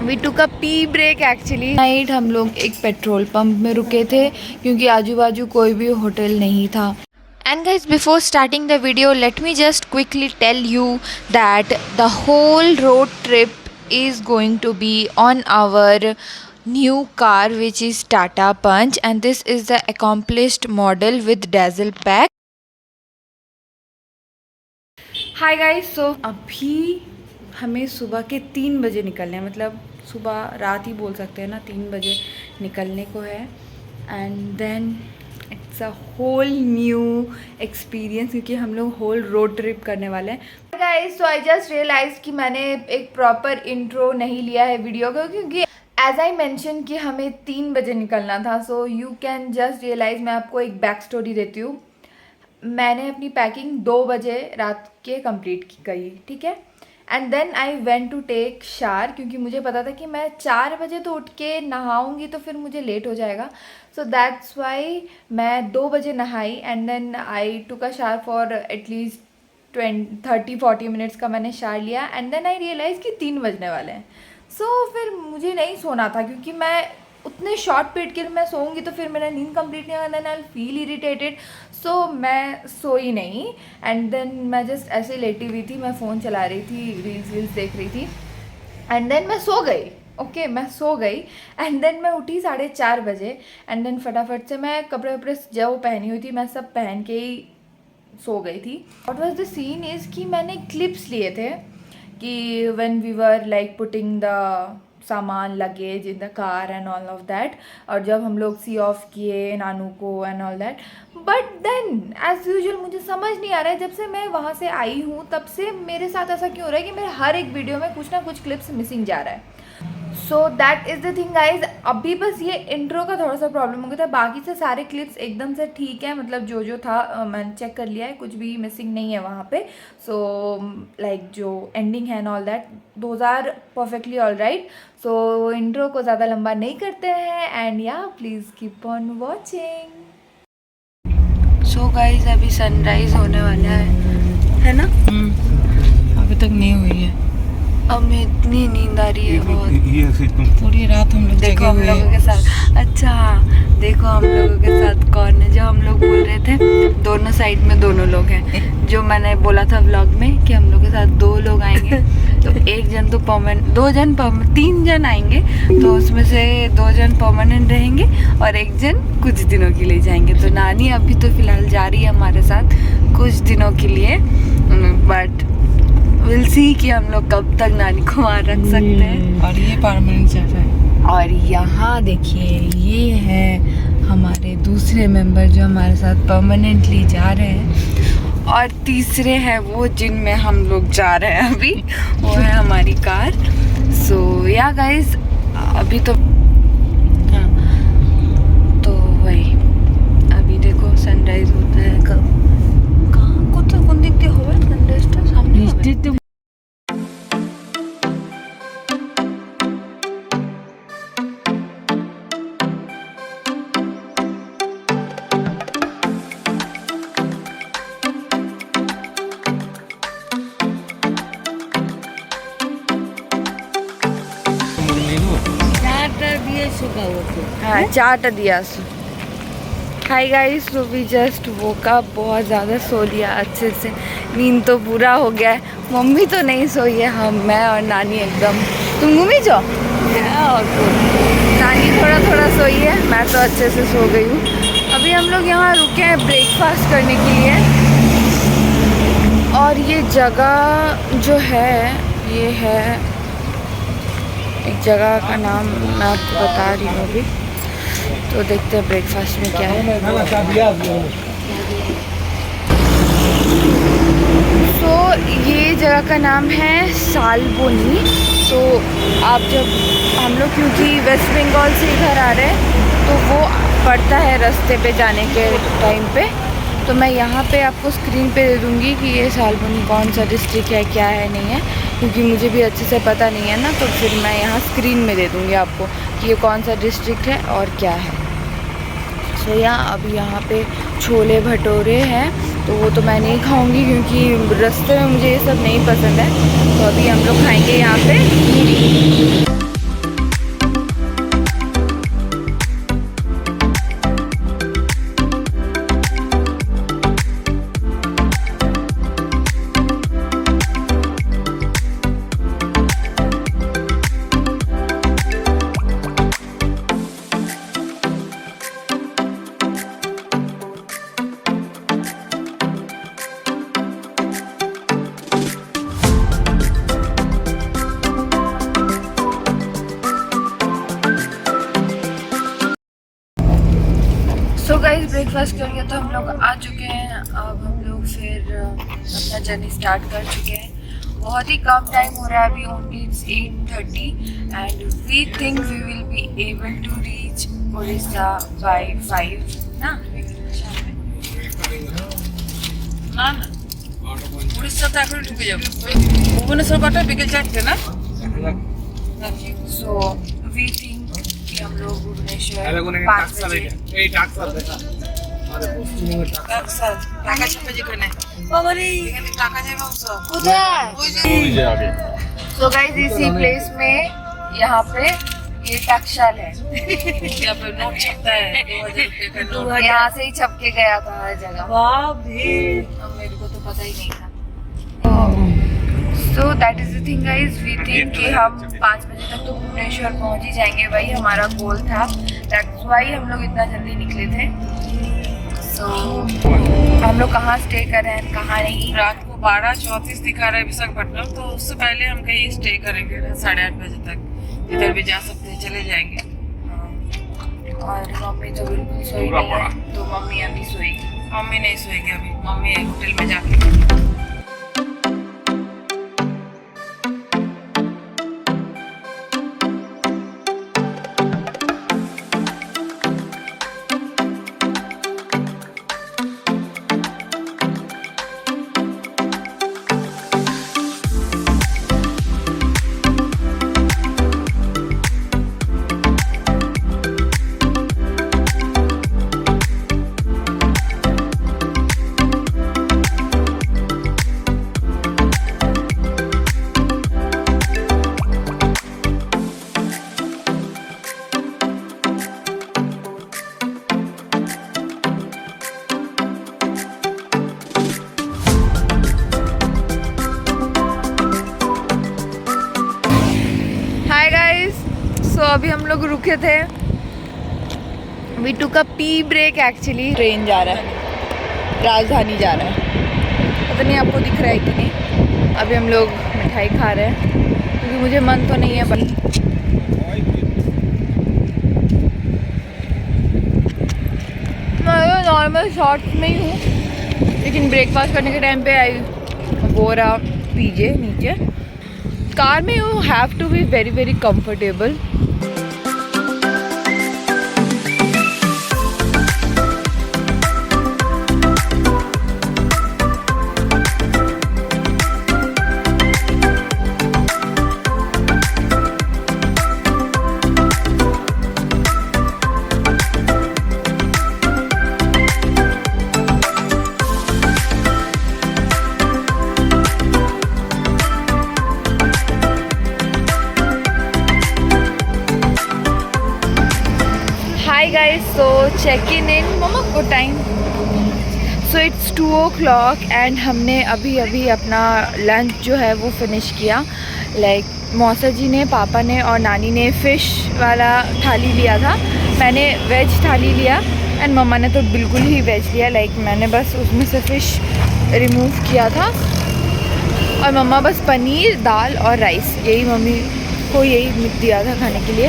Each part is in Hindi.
We took a pee break actually. Night हम लोग एक पेट्रोल पंप में रुके थे क्योंकि आजू बाजू कोई भी होटल नहीं था। And guys, before starting the video, let me just quickly tell you that the whole road trip is going to be on our new car, which is Tata Punch, and this is the accomplished model with dazzle pack. Hi guys, so अभी हमें सुबह के 3 बजे निकलने हैं, मतलब सुबह रात ही बोल सकते हैं ना, 3 बजे निकलने को है। And then it's a whole new experience क्योंकि हम लोग होल रोड ट्रिप करने वाले हैं। Guys, so I just realise कि मैंने एक प्रॉपर इंट्रो नहीं लिया है वीडियो का, क्योंकि एज आई मैंशन कि हमें 3 बजे निकलना था। So you can just realise, मैं आपको एक बैक स्टोरी देती हूँ। मैंने अपनी पैकिंग 2 बजे रात के कंप्लीट करी, ठीक है। And then I went to take shower, क्योंकि मुझे पता था कि मैं 4 बजे तो उठ के नहाऊंगी तो फिर मुझे लेट हो जाएगा। सो दैट्स वाई मैं 2 बजे नहाई and then I took a shower for at least 30-40 minutes का मैंने शावर लिया। एंड देन आई रियलाइज़ कि 3 बजने वाले हैं। सो फिर मुझे नहीं सोना था, क्योंकि मैं उतने शॉर्ट पीरियड के लिए मैं सोऊंगी तो फिर मेरा नींद कंप्लीट नहीं होगा, देन आई फील इरिटेटेड। सो मैं सोई नहीं एंड देन मैं जस्ट ऐसे लेटी हुई थी, मैं फ़ोन चला रही थी, रील्स देख रही थी एंड देन मैं सो गई। ओके, मैं सो गई एंड देन मैं उठी 4:30 बजे एंड देन फटाफट से मैं कपड़े वपड़े जो पहनी हुई थी मैं सब पहन के ही सो गई थी। What was the scene is कि मैंने क्लिप्स लिए थे कि when we were like putting the सामान luggage in the car and all of that, और जब हम लोग सी ऑफ किए नानू को and all that. But then as usual मुझे समझ नहीं आ रहा है, जब से मैं वहाँ से आई हूँ तब से मेरे साथ ऐसा क्यों हो रहा है कि मेरे हर एक वीडियो में कुछ ना कुछ क्लिप्स मिसिंग जा रहा है। So that is the thing guys. अभी बस ये इंट्रो का थोड़ा सा प्रॉब्लम हो गया था, बाकी से सारे क्लिप्स एकदम से ठीक है, मतलब जो था मैंने चेक कर लिया है, कुछ भी मिसिंग नहीं है वहाँ पे। सो लाइक जो एंडिंग है and all that, those are perfectly all right. So intro को ज़्यादा लंबा नहीं करते हैं एंड या please keep on watching. So guys, अभी सनराइज होने वाला है ना? अभी तक नहीं हुई है। अब मैं इतनी नींद आ रही है बहुत। पूरी रात हम लोग देखो हम लोगों के साथ, अच्छा देखो हम लोगों के साथ कौन है। जो हम लोग बोल रहे थे दोनों साइड में दोनों लोग हैं, जो मैंने बोला था व्लॉग में कि हम लोग के साथ 2 लोग आएंगे तो एक जन तो परमानेंट, 2 जन 3 जन आएंगे, तो उसमें से 2 जन परमानेंट रहेंगे और 1 जन कुछ दिनों के लिए जाएंगे। तो नानी अभी तो फिलहाल जा रही है हमारे साथ कुछ दिनों के लिए, बट विल सी कि हम लोग कब तक नानी को वहाँ रख सकते हैं। और ये परमानेंट जा रहा है। और यहाँ देखिए ये है हमारे दूसरे मेंबर जो हमारे साथ परमानेंटली जा रहे हैं, और तीसरे हैं वो जिनमें हम लोग जा रहे हैं अभी, वो है हमारी कार। सो या गाइस, अभी तो हाँ, तो वही अभी देखो सनराइज होता है कब, कहाँ कुछ कौन दिखते हो सनराइज तो सामने हाँ 4टा दिया। Hi guys, so we just woke up, बहुत ज़्यादा सो लिया अच्छे से, नींद तो पूरा हो गया है। मम्मी तो नहीं सोई है, हम मैं और नानी एकदम, तुम घूमी जाओ और नानी थोड़ा थोड़ा सोई है, मैं तो अच्छे से सो गई हूँ। अभी हम लोग यहाँ रुके हैं ब्रेकफास्ट करने के लिए, और ये जगह जो है ये है एक जगह का नाम मैं आपको बता रही हूँ अभी, तो देखते हैं ब्रेकफास्ट में क्या है। तो ये जगह का नाम है सालबोनी। तो आप जब हम लोग क्योंकि वेस्ट बंगाल से इधर आ रहे हैं तो वो पड़ता है रास्ते पे जाने के टाइम पे, तो मैं यहाँ पे आपको स्क्रीन पे दे दूँगी कि ये सालबोनी कौन सा डिस्ट्रिक्ट है, क्या है नहीं है, क्योंकि मुझे भी अच्छे से पता नहीं है ना, तो फिर मैं यहाँ स्क्रीन में दे दूँगी आपको कि ये कौन सा डिस्ट्रिक्ट है और क्या है। सो अभी यहाँ पे छोले भटूरे हैं, तो वो तो मैं नहीं खाऊंगी क्योंकि रास्ते में मुझे ये सब नहीं पसंद है। तो अभी हम लोग खाएंगे यहाँ पे पूरी। ब्रेकफास्ट करके तो हम लोग आ चुके हैं। अब हम लोग फिर अपना जर्नी स्टार्ट कर चुके हैं। बहुत ही कम टाइम हो रहा है अभी, only it's 8:30 and we think we will be able to reach Orissa by 5 ना। না না উড়িষ্যা তো এখন ঢুকে যাবো ভুবনেশ্বর কটা বিকেল 4টে না सो वी थिंक कि हम लोग भुवनेश्वर 5 बजे স্যার টাকা চাপে যেখানে বাবারে এখানে টাকা যাবে সব उधर। ওই যে सो गाइस इसी प्लेस में यहाँ पे ये टकशाल है। यहाँ पे नोट छपता है 2000 रुपये का नोट यहाँ से ही छप के गया था हर जगह। बाप रे अब मेरे को तो पता ही नहीं था। So that is the thing guys, we think कि हम 5 बजे तक तो भुवनेश्वर पहुँच ही जाएंगे। वही हमारा गोल था, दैट्स वाई हम लोग इतना जल्दी निकले थे। सो हम लोग कहाँ स्टे कर रहे हैं कहाँ नहीं। रात को 12:34 दिखा रहा है विशाखापट्टनम, तो उससे पहले हम कहीं स्टे करेंगे 8:30 बजे तक। इधर भी जा सकते हैं, चले जाएंगे। और मम्मी तो बिल्कुल सोई नहीं है, तो मम्मी अभी सोएगी। मम्मी नहीं सोएगी अभी, मम्मी होटल में जाके हाय गाइस, सो अभी हम लोग रुके थे। We took a pee break actually. Train जा रहा है, राजधानी जा रहा है। पता नहीं आपको दिख रहा है कि नहीं। अभी हम लोग मिठाई खा रहे हैं क्योंकि मुझे मन तो नहीं है पर मैं नॉर्मल शॉर्ट्स में ही हूँ, लेकिन ब्रेकफास्ट करने के टाइम पे आई वो रहा पीजे नीचे। कार में you have to be very very comfortable. Hi guys, so check-in in mama को time. So it's 2 o'clock and हमने अभी अभी अपना लंच जो है वो फिनिश किया। लाइक मौसा जी ने, पापा ने और नानी ने फ़िश वाला थाली लिया था, मैंने वेज थाली लिया एंड मम्मा ने तो बिल्कुल ही वेज लिया। लाइक मैंने बस उसमें से फ़िश रिमूव किया था और मम्मा बस पनीर, दाल और राइस, यही मम्मी को यही दिया था खाने के लिए।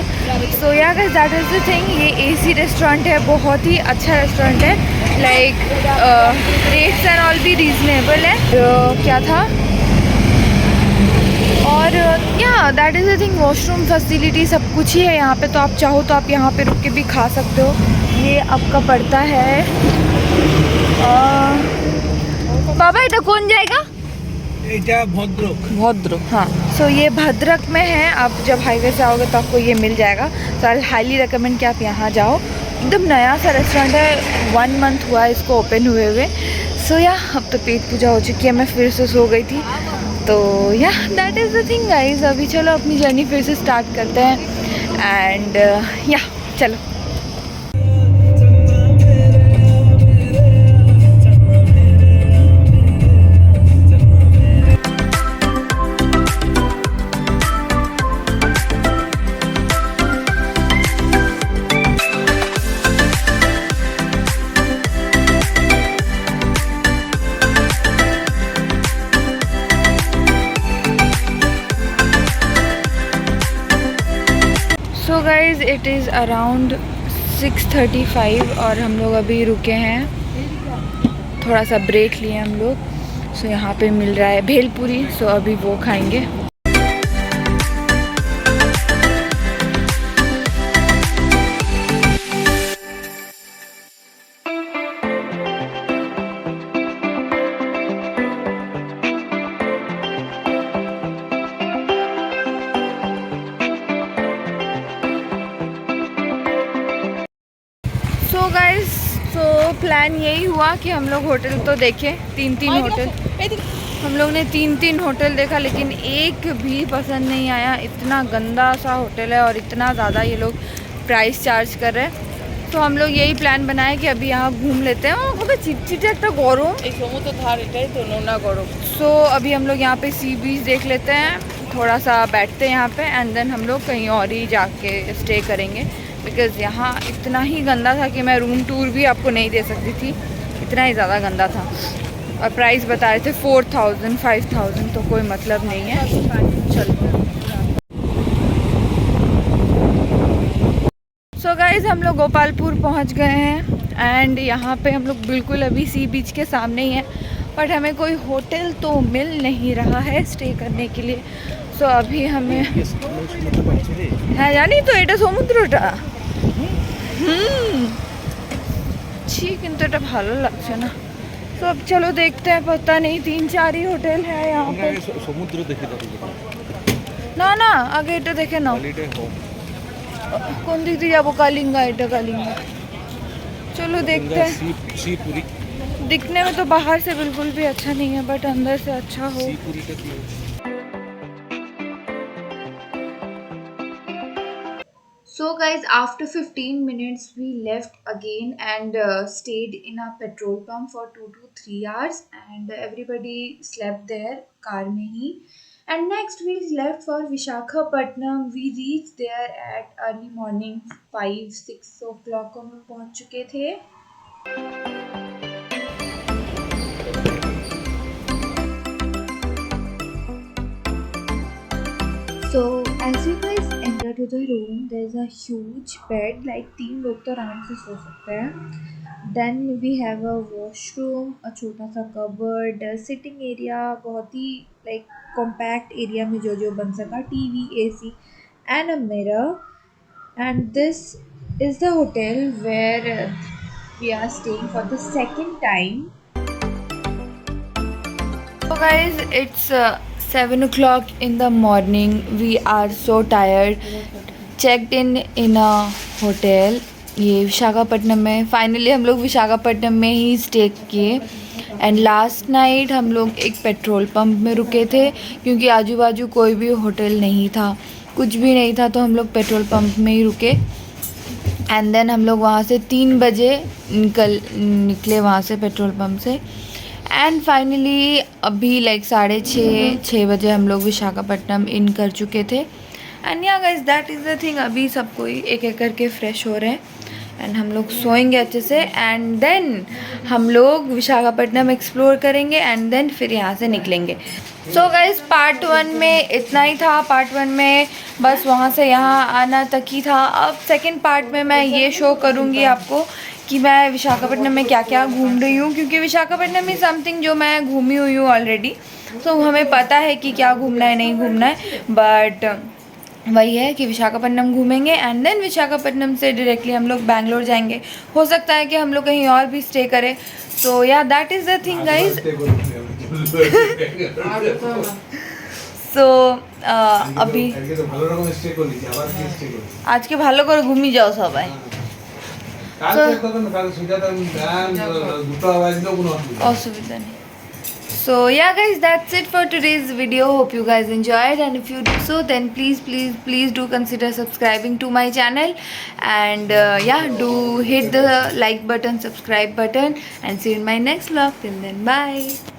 सो या guys that is the thing. ये एसी रेस्टोरेंट है, बहुत ही अच्छा रेस्टोरेंट है। लाइक रेट्स एंड ऑल भी रीज़नेबल है। क्या था और या that is the thing. Washroom facility सब कुछ ही है यहाँ पे, तो आप चाहो तो आप यहाँ पे रुक के भी खा सकते हो। ये आपका पड़ता है बाबा इधर कौन जाएगा? भद्रक। हाँ, सो ये भद्रक में है। आप जब हाईवे से आओगे तो आपको ये मिल जाएगा। तो आई हाईली रिकमेंड कि आप यहाँ जाओ। एकदम नया सा रेस्टोरेंट है, 1 month हुआ इसको ओपन हुए। सो या अब तो पेट पूजा हो चुकी है, मैं फिर से सो गई थी। तो या that is the thing guys. अभी चलो अपनी जर्नी फिर से स्टार्ट करते हैं एंड या चलो। So guys, it is around 6:35 और हम लोग अभी रुके हैं, थोड़ा सा ब्रेक लिए हम लोग। सो यहाँ पे मिल रहा है भेलपुरी, सो अभी वो खाएंगे। सो गाइस, सो प्लान यही हुआ कि हम लोग होटल तो देखें, तीन होटल हम लोग ने तीन होटल देखा, लेकिन एक भी पसंद नहीं आया। इतना गंदा सा होटल है और इतना ज़्यादा ये लोग प्राइस चार्ज कर रहे हैं। तो हम लोग यही प्लान बनाए कि अभी यहाँ घूम लेते हैं। ओके, चिटचिटे एक गरम तो नोना करो। सो अभी हम लोग यहाँ पे सी बीच देख लेते हैं, थोड़ा सा बैठते हैं यहाँ पे, एंड देन हम लोग कहीं और ही जाके स्टे करेंगे। बिकॉज़ यहाँ इतना ही गंदा था कि मैं रूम टूर भी आपको नहीं दे सकती थी, इतना ही ज़्यादा गंदा था। और प्राइस बता रहे थे 4000 5000, तो कोई मतलब नहीं है। चलते हैं। सो गाइज़, हम लोग गोपालपुर पहुँच गए हैं एंड यहाँ पे हम लोग बिल्कुल अभी सी बीच के सामने ही हैं, बट हमें कोई होटल तो मिल नहीं रहा है स्टे करने के लिए। सो अभी हमें हाँ जानी तो এটা সমুদ্রটা ठीक, किंतु এটা ভালো লাগছে না। तो अब चलो देखते हैं, पता नहीं 3-4 ही होटल है यहाँ पे। समुद्र देखे ना ना आगे এটা देखे ना कौन दिख दिया वो कालिंगा, এটা कालिंगा। चलो देखते हैं। दिखने में तो बाहर से बिल्कुल भी अच्छा नहीं है, बट अंदर से अच्छा हो। So guys, after 15 minutes we left again and stayed in a petrol pump for 2 to 3 hours, and everybody slept there car mein hi. And next we left for Visakhapatnam. We reached there at early morning 5-6 o'clock हम लोग पहुंच चुके थे। So as you guys enter to the room, there's a huge bed, like 3 लोग तो आराम से सो सकते हैं। Then we have a washroom, a छोटा सा cupboard, sitting area, बहुत ही like compact area में जो बन सका, TV, AC and a mirror. And this is the hotel where we are staying for the second time. So guys, it's 7 o'clock in the morning. We are so tired. Checked in a hotel, ये विशाखापट्टनम में। फाइनली हम लोग विशाखापट्टनम में ही स्टे किए। एंड लास्ट नाइट हम लोग एक पेट्रोल पंप में रुके थे, क्योंकि आजू बाजू कोई भी होटल नहीं था, कुछ भी नहीं था, तो हम लोग पेट्रोल पंप में ही रुके। एंड देन हम लोग वहाँ से 3 बजे निकले वहाँ से पेट्रोल पंप से। एंड फाइनली अभी लाइक 6:30 बजे हम लोग विशाखापट्टनम इन कर चुके थे। एंड या guys, that is the thing. अभी सब कोई एक एक करके फ्रेश हो रहे हैं एंड हम लोग सोएंगे अच्छे से, एंड देन हम लोग विशाखापट्टनम एक्सप्लोर करेंगे एंड देन फिर यहाँ से निकलेंगे। सो गाइस, पार्ट 1 में इतना ही था। पार्ट 1 में बस वहाँ से यहाँ आना तक ही था। अब सेकेंड पार्ट में मैं ये शो करूँगी आपको कि मैं विशाखापट्टनम में क्या क्या घूम रही हूँ, क्योंकि विशाखापट्टनम में समथिंग जो मैं घूमी हुई हूँ ऑलरेडी, तो हमें पता है कि क्या घूमना है नहीं घूमना है। बट वही है कि विशाखापट्टनम घूमेंगे एंड देन विशाखापट्टनम से डायरेक्टली हम लोग बैंगलोर जाएंगे। हो सकता है कि हम लोग कहीं और भी स्टे करें। So yeah that is the thing guys. So अभी आज के ভালো করে ঘুমিয়ে যাও সবাই। অসুবিধা নেই। So yeah guys, that's it for today's video. Hope you guys enjoyed, and if you do so, then please do consider subscribing to my channel, and yeah, do hit the like button, subscribe button, and see you in my next vlog. Till then, bye.